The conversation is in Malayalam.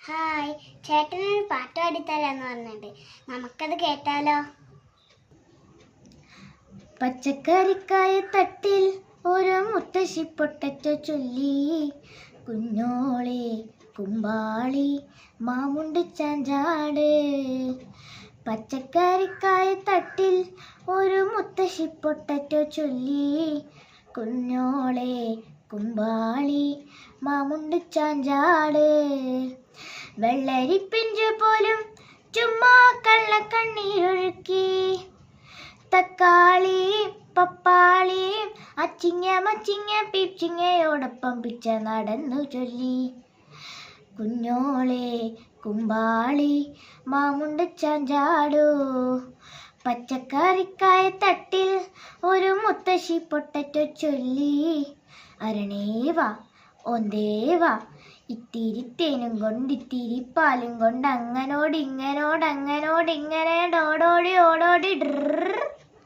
ഹായ്, ചേട്ടനൊരു പാട്ട് പാടിത്തരാന്ന് പറഞ്ഞിട്ട് നമുക്കത് കേട്ടാലോ? പച്ചക്കറിക്കായ തട്ടിൽ ഒരു മുത്തശ്ശി പൊട്ടറ്റോ ചൊല്ലി, കുഞ്ഞോളെ കുമ്പാളി മാമുണ്ട് ചാഞ്ചാട്. പച്ചക്കറിക്കായ തട്ടിൽ ഒരു മുത്തശ്ശി പൊട്ടറ്റോ ചൊല്ലി, കുഞ്ഞോളെ കുമ്പാളി മാമുണ്ട് ചാഞ്ചാട്. വെള്ളരിപ്പിഞ്ചു പോലും ചുമ്മാ കള്ളക്കണ്ണീരൊഴുക്കി, തക്കാളിയും പപ്പാളിയും അച്ചിങ്ങ മച്ചിങ്ങ പീച്ചിങ്ങയോടൊപ്പം പിച്ച നടന്നു ചൊല്ലി, കുഞ്ഞോളെ കുമ്പാളി മാമുണ്ട് ചാഞ്ചാടോ. പച്ചക്കറിക്കായ തട്ടിൽ ഒരു മുത്തശ്ശി പൊട്ടറ്റോ ചൊല്ലി, അരണേവാ ഒന്തേവാ ഇത്തിരി തേനും കൊണ്ട് ഇത്തിരി പാലും കൊണ്ട് അങ്ങനോട് ഇങ്ങനോട് അങ്ങനോട് ഇങ്ങനെ ഓടോടി ഓടോടി ഡ്ര